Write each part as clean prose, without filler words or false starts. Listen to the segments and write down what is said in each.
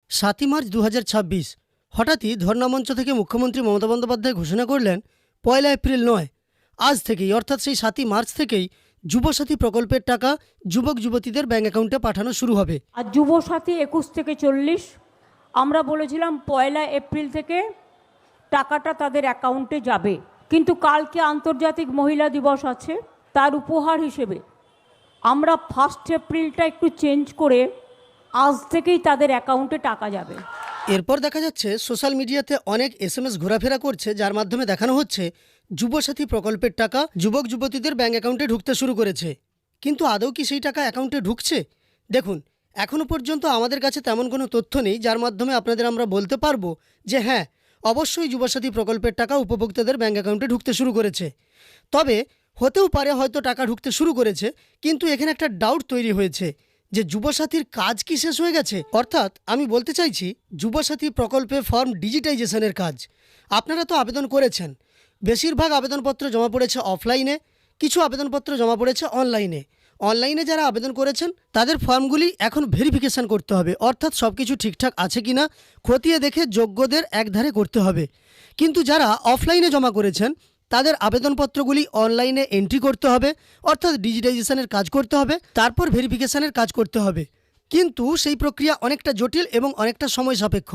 ৭ই মার্চ ২০২৬ হঠাৎই ধর্ণামঞ্চ থেকে মুখ্যমন্ত্রী মমতা বন্দ্যোপাধ্যায় ঘোষণা করলেন ১লা এপ্রিল নয়, আজ থেকেই অর্থাৎ সেই ৭ই মার্চ থেকেই যুবসাথী প্রকল্পের টাকা যুবক যুবতীদের ব্যাঙ্ক অ্যাকাউন্টে পাঠানো শুরু হবে। আর যুবসাথী ২১ থেকে ৪০ আমরা বলেছিলাম ১লা এপ্রিল থেকে টাকাটা তাদের অ্যাকাউন্টে যাবে, কিন্তু কালকে আন্তর্জাতিক মহিলা দিবস আছে, তার উপহার হিসেবে আমরা 1 এপ্রিলটা একটু চেঞ্জ করে আজ থেকেই তাদের অ্যাকাউন্টে টাকা যাবে। এরপর দেখা যাচ্ছে সোশ্যাল মিডিয়াতে অনেক SMS ঘোরাফেরা করছে, যার মাধ্যমে দেখানো হচ্ছে যুবসাথী প্রকল্পের টাকা যুবক যুবতীদের ব্যাঙ্ক অ্যাকাউন্টে ঢুকতে শুরু করেছে। কিন্তু আদৌ কি সেই টাকা অ্যাকাউন্টে ঢুকছে? দেখুন, এখনও পর্যন্ত আমাদের কাছে তেমন কোনো তথ্য নেই যার মাধ্যমে আপনাদের আমরা বলতে পারবো যে হ্যাঁ, অবশ্যই যুবসাথী প্রকল্পের টাকা উপভোক্তাদের ব্যাঙ্ক অ্যাকাউন্টে ঢুকতে শুরু করেছে। তবে হতেও পারে হয়তো টাকা ঢুকতে শুরু করেছে, কিন্তু এখানে একটা ডাউট তৈরি হয়েছে যে যুবসাথীর কাজ কি শেষ হয়ে গেছে। অর্থাৎ আমি বলতে চাইছি, যুবসাথী প্রকল্পে ফর্ম ডিজিটাইজেশনের কাজ আপনারা তো আবেদন করেছেন। বেশিরভাগ আবেদনপত্র জমা পড়েছে অফলাইনে, কিছু আবেদনপত্র জমা পড়েছে অনলাইনে। অনলাইনে যারা আবেদন করেছেন তাদের ফর্মগুলি এখন ভেরিফিকেশন করতে হবে, অর্থাৎ সব কিছু ঠিকঠাক আছে কিনা খতিয়ে দেখে যোগ্যদের একধারে করতে হবে। কিন্তু যারা অফলাইনে জমা করেছেন তাদের আবেদনপত্রগুলি অনলাইনে এন্ট্রি করতে হবে, অর্থাৎ ডিজিটাইজেশনের কাজ করতে হবে, তারপর ভেরিফিকেশনের কাজ করতে হবে। কিন্তু সেই প্রক্রিয়া অনেকটা জটিল এবং অনেকটা সময় সাপেক্ষ।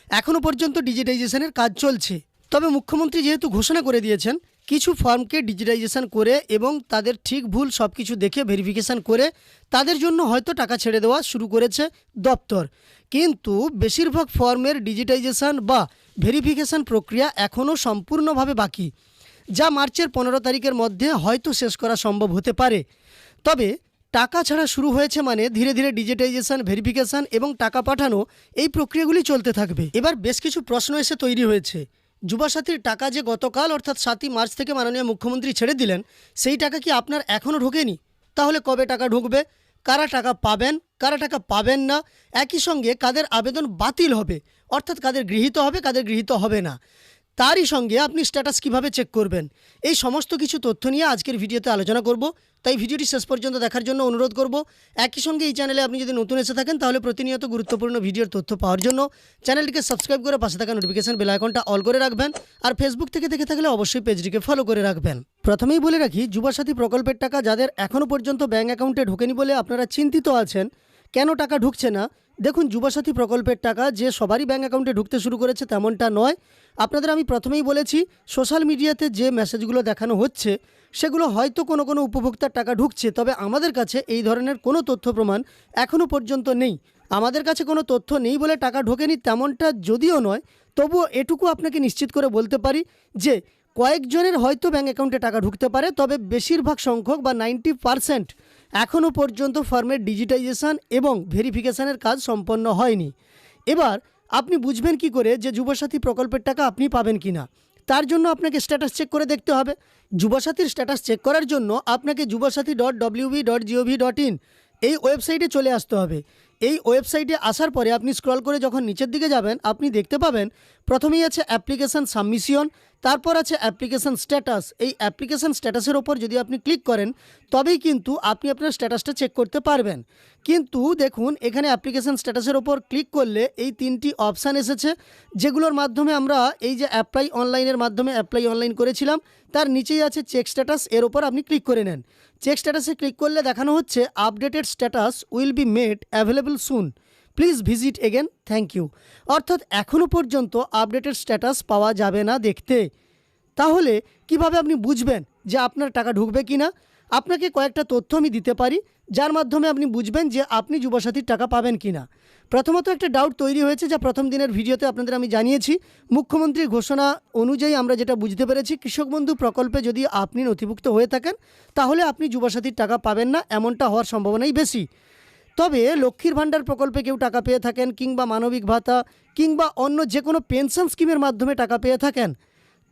এখনও পর্যন্ত ডিজিটাইজেশনের কাজ চলছে। তবে মুখ্যমন্ত্রী যেহেতু ঘোষণা করে দিয়েছেন, কিছু ফর্মকে ডিজিটাইজেশন করে এবং তাদের ঠিক ভুল সব কিছু দেখে ভেরিফিকেশন করে তাদের জন্য হয়তো টাকা ছেড়ে দেওয়া শুরু করেছে দপ্তর। কিন্তু বেশিরভাগ ফর্মের ডিজিটাইজেশন বা ভেরিফিকেশন প্রক্রিয়া এখনও সম্পূর্ণভাবে বাকি, যা মার্চের 15 তারিখের মধ্যে হয়তো শেষ করা সম্ভব হতে পারে। তবে টাকা ছাড়া শুরু হয়েছে মানে ধীরে ধীরে ডিজিটাইজেশন, ভেরিফিকেশন এবং টাকা পাঠানো, এই প্রক্রিয়াগুলি চলতে থাকবে। এবার বেশ কিছু প্রশ্ন এসে তৈরি হয়েছে। যুবসাথীর টাকা যে গতকাল অর্থাৎ 7ই মার্চ থেকে মাননীয় মুখ্যমন্ত্রী ছেড়ে দিলেন, সেই টাকা কি আপনার এখনও ঢোকেনি? তাহলে কবে টাকা ঢুকবে? কারা টাকা পাবেন, কারা টাকা পাবেন না? একই সঙ্গে কাদের আবেদন বাতিল হবে, অর্থাৎ কাদের গৃহীত হবে, কাদের গৃহীত হবে না? তারই সঙ্গে আপনি স্ট্যাটাস কিভাবে চেক করবেন, এই সমস্ত কিছু তথ্য নিয়ে আজকের ভিডিওতে আলোচনা করব। তাই ভিডিওটি শেষ পর্যন্ত দেখার জন্য অনুরোধ করব। একই সঙ্গে এই চ্যানেলে আপনি যদি নতুন এসে থাকেন তাহলে প্রতিনিয়ত গুরুত্বপূর্ণ ভিডিওর তথ্য পাওয়ার জন্য চ্যানেলটিকে সাবস্ক্রাইব করে পাশে থাকা নোটিফিকেশন বেল আইকনটা অল করে রাখবেন। আর ফেসবুক থেকে দেখে থাকলে অবশ্যই পেজটিকে ফলো করে রাখবেন। প্রথমেই বলে রাখি, যুবসাথী প্রকল্পের টাকা যাদের এখনও পর্যন্ত ব্যাঙ্ক অ্যাকাউন্টে ঢোকেনি বলে আপনারা চিন্তিত আছেন কেন টাকা ঢুকছে না, দেখুন, যুবসাথী প্রকল্পের টাকা যে সবারই ব্যাঙ্ক অ্যাকাউন্টে ঢুকতে শুরু করেছে তেমনটা নয়। আপনাদের আমি প্রথমেই বলেছি, সোশ্যাল মিডিয়াতে যে মেসেজগুলো দেখানো হচ্ছে সেগুলো হয়তো কোনো কোনো উপভোক্তার টাকা ঢুকছে, তবে আমাদের কাছে এই ধরনের কোনো তথ্য প্রমাণ এখনও পর্যন্ত নেই। আমাদের কাছে কোনো তথ্য নেই বলে টাকা ঢোকেনি তেমনটা যদিও নয়, তবুও এটুকু আপনাকে নিশ্চিত করে বলতে পারি যে কয়েকজনের হয়তো ব্যাঙ্ক অ্যাকাউন্টে টাকা ঢুকতে পারে, তবে বেশিরভাগ সংখ্যক বা 90% এখনও পর্যন্ত ফর্মের ডিজিটাইজেশন এবং ভেরিফিকেশনের কাজ সম্পন্ন হয়নি। এবার আপনি বুঝবেন কি করে যে যুবসাথী প্রকল্পের টাকা আপনি পাবেন কি না? তার জন্য আপনাকে স্ট্যাটাস চেক করে দেখতে হবে। যুবসাথীর স্ট্যাটাস চেক করার জন্য আপনাকে jubasathy.wb.gov.in এই ওয়েবসাইটে চলে আসতে হবে। এই ওয়েবসাইটে আসার পরে আপনি স্ক্রল করে যখন নিচের দিকে যাবেন, আপনি দেখতে পাবেন প্রথমেই আছে অ্যাপ্লিকেশন সাবমিশন, তারপর আছে অ্যাপ্লিকেশন স্ট্যাটাস। এই অ্যাপ্লিকেশন স্ট্যাটাসের ওপর যদি আপনি ক্লিক করেন তবেই কিন্তু আপনি আপনার স্ট্যাটাসটা চেক করতে পারবেন। কিন্তু দেখুন, এখানে অ্যাপ্লিকেশন স্ট্যাটাসের ওপর ক্লিক করলে এই 3টি অপশান এসেছে, যেগুলোর মাধ্যমে আমরা এই যে অ্যাপ্লাই অনলাইনের মাধ্যমে অ্যাপ্লাই অনলাইন করেছিলাম তার নিচেই আছে চেক স্ট্যাটাস, এর ওপর আপনি ক্লিক করে নেন। চেক স্ট্যাটাসে ক্লিক করলে দেখানো হচ্ছে updated status will be made available soon, please visit again, thank you. অর্থাৎ এখনও পর্যন্ত আপডেটেড স্ট্যাটাস পাওয়া যাবে না দেখতে। তাহলে কিভাবে আপনি বুঝবেন যে আপনার টাকা ঢুকবে কি না? আপনাকে কয়েকটা তথ্য আমি দিতে পারি যার মাধ্যমে আপনি বুঝবেন যে আপনি যুবসাথীর টাকা পাবেন কি না। প্রথমত একটা ডাউট তৈরি হয়েছে, যা প্রথম দিনের ভিডিওতে আপনাদের আমি জানিয়েছি। মুখ্যমন্ত্রীর ঘোষণা অনুযায়ী আমরা যেটা বুঝতে পেরেছি, কৃষক বন্ধু প্রকল্পে যদি আপনি নথিভুক্ত হয়ে থাকেন তাহলে আপনি যুবসাথীর টাকা পাবেন না, এমনটা হওয়ার সম্ভাবনাই বেশি। তবে লক্ষ্মীর ভাণ্ডার প্রকল্পে কেউ টাকা পেয়ে থাকেন, কিংবা মানবিক ভাতা, কিংবা অন্য যে কোনো পেনশন স্কিমের মাধ্যমে টাকা পেয়ে থাকেন,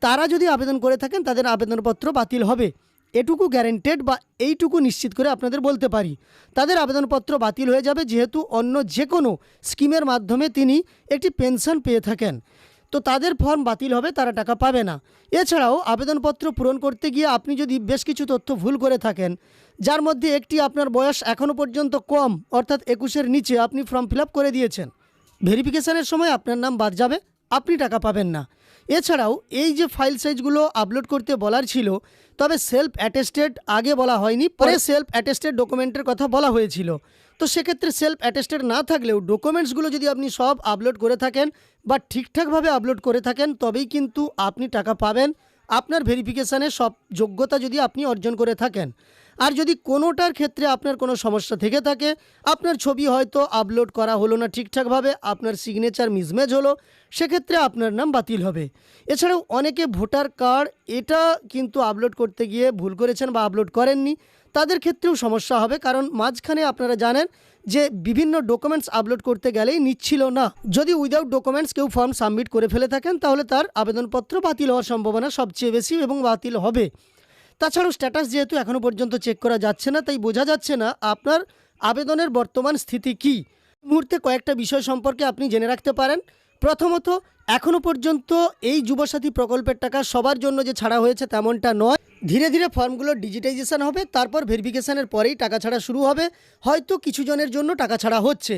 তারা যদি আবেদন করে থাকেন তাদের আবেদনপত্র বাতিল হবে। এটুকু গ্যারেন্টেড বা এইটুকু নিশ্চিত করে আপনাদের বলতে পারি, তাদের আবেদনপত্র বাতিল হয়ে যাবে, যেহেতু অন্য যে কোনো স্কিমের মাধ্যমে তিনি একটি পেনশন পেয়ে থাকেন। তো তাদের ফর্ম বাতিল হবে, তারা টাকা পাবে না। এছাড়াও আবেদনপত্র পূরণ করতে গিয়ে আপনি যদি বেশ কিছু তথ্য ভুল করে থাকেন, যার মধ্যে একটি আপনার বয়স এখনও পর্যন্ত কম অর্থাৎ 21-এর নিচে আপনি ফর্ম ফিল আপ করে দিয়েছেন, ভেরিফিকেশানের সময় আপনার নাম বাদ যাবে, আপনি টাকা পাবেন না। এছাড়াও এই যে ফাইল সাইজগুলো আপলোড করতে বলার ছিল, তবে সেলফ অ্যাটেস্টেড আগে বলা হয়নি, পরে সেলফ অ্যাটেস্টেড ডকুমেন্টের কথা বলা হয়েছিল। তো সেক্ষেত্রে সেলফ অ্যাটেস্টেড না থাকলেও ডকুমেন্টসগুলো যদি আপনি সব আপলোড করে থাকেন বা ঠিকঠাকভাবে আপলোড করে থাকেন, তবেই কিন্তু আপনি টাকা পাবেন, আপনার ভেরিফিকেশানে সব যোগ্যতা যদি আপনি অর্জন করে থাকেন। আর যদি কোনোটার ক্ষেত্রে আপনার কোনো সমস্যা থেকে থাকে, আপনার ছবি হয়তো আপলোড করা হলো না ঠিকঠাকভাবে, আপনার সিগনেচার মিসম্যাচ হলো, সেক্ষেত্রে আপনার নাম বাতিল হবে। এছাড়াও অনেকে ভোটার কার্ড এটা কিন্তু আপলোড করতে গিয়ে ভুল করেছেন বা আপলোড করেননি, তাদের ক্ষেত্রেও সমস্যা হবে, কারণ মাঝখানে আপনারা জানেন যে বিভিন্ন ডকুমেন্টস আপলোড করতে গেলেই নিচ্ছিল না। যদি উইদাউট ডকুমেন্টস কেউ ফর্ম সাবমিট করে ফেলে থাকেন, তাহলে তার আবেদনপত্র বাতিল হওয়ার সম্ভাবনা সবচেয়ে বেশি এবং বাতিল হবে। তাছাড়াও স্ট্যাটাস যেহেতু এখনও পর্যন্ত চেক করা যাচ্ছে না, তাই বোঝা যাচ্ছে না আপনার আবেদনের বর্তমান স্থিতি কী। মুহূর্তে কয়েকটা বিষয় সম্পর্কে আপনি জেনে রাখতে পারেন। প্রথমত, এখনও পর্যন্ত এই যুবসাথী প্রকল্পের টাকা সবার জন্য যে ছাড়া হয়েছে তেমনটা নয়। ধীরে ধীরে ফর্মগুলোর ডিজিটাইজেশন হবে, তারপর ভেরিফিকেশানের পরেই টাকা ছাড়া শুরু হবে। হয়তো কিছু জনের জন্য টাকা ছাড়া হচ্ছে।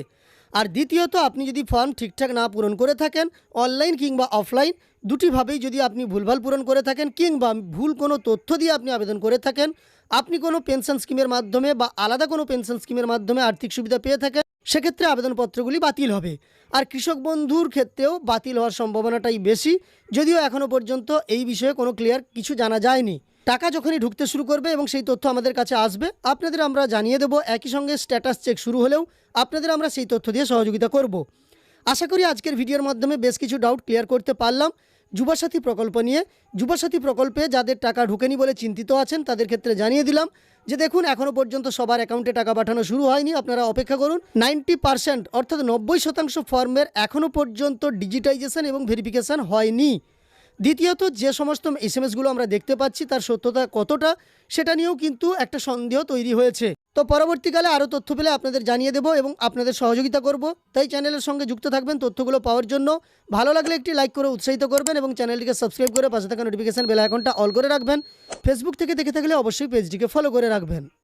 আর দ্বিতীয়ত, আপনি যদি ফর্ম ঠিকঠাক না পূরণ করে থাকেন, অনলাইন কিংবা অফলাইন দুটিভাবেই যদি আপনি ভুলভাল পূরণ করে থাকেন কিংবা ভুল কোনো তথ্য দিয়ে আপনি আবেদন করে থাকেন, আপনি কোনো পেনশন স্কিমের মাধ্যমে বা আলাদা কোনো পেনশন স্কিমের মাধ্যমে আর্থিক সুবিধা পেয়ে থাকেন, সেক্ষেত্রে আবেদনপত্রগুলি বাতিল হবে। আর কৃষক বন্ধুর ক্ষেত্রেও বাতিল হওয়ার সম্ভাবনাটাই বেশি, যদিও এখনও পর্যন্ত এই বিষয়ে কোনো ক্লিয়ার কিছু জানা যায়নি। টাকা যখনই ঢুকতে শুরু করবে এবং সেই তথ্য আমাদের কাছে আসবে, আপনাদের আমরা জানিয়ে দেবো। একই সঙ্গে স্ট্যাটাস চেক শুরু হলেও আপনাদের আমরা সেই তথ্য দিয়ে সহযোগিতা করব। আশা করি আজকের ভিডিওর মাধ্যমে বেশ কিছু ডাউট ক্লিয়ার করতে পারলাম যুবসাথী প্রকল্প নিয়ে। যুবসাথী প্রকল্পে যাদের টাকা ঢুকেনি বলে চিন্তিত আছেন, তাদের ক্ষেত্রে জানিয়ে দিলাম যে দেখুন, এখনও পর্যন্ত সবার অ্যাকাউন্টে টাকা পাঠানো শুরু হয়নি, আপনারা অপেক্ষা করুন। 90% অর্থাৎ 90% ফর্মের এখনও পর্যন্ত ডিজিটাইজেশন এবং ভেরিফিকেশান হয়নি। দ্বিতীয়ত, যে সমস্ত এসএমএসগুলো আমরা দেখতে পাচ্ছি তার সত্যতা কতটা, সেটা নিয়েও কিন্তু একটা সন্দেহ তৈরি হয়েছে। তো পরবর্তীকালে আরও তথ্য পেলে আপনাদের জানিয়ে দেবো এবং আপনাদের সহযোগিতা করব। তাই চ্যানেলের সঙ্গে যুক্ত থাকবেন তথ্যগুলো পাওয়ার জন্য। ভালো লাগলে একটি লাইক করে উৎসাহিত করবেন এবং চ্যানেলটিকে সাবস্ক্রাইব করে পাশে থাকা নোটিফিকেশান বেল আইকনটা অল করে রাখবেন। ফেসবুক থেকে দেখে থাকলে অবশ্যই পেজটিকে ফলো করে রাখবেন।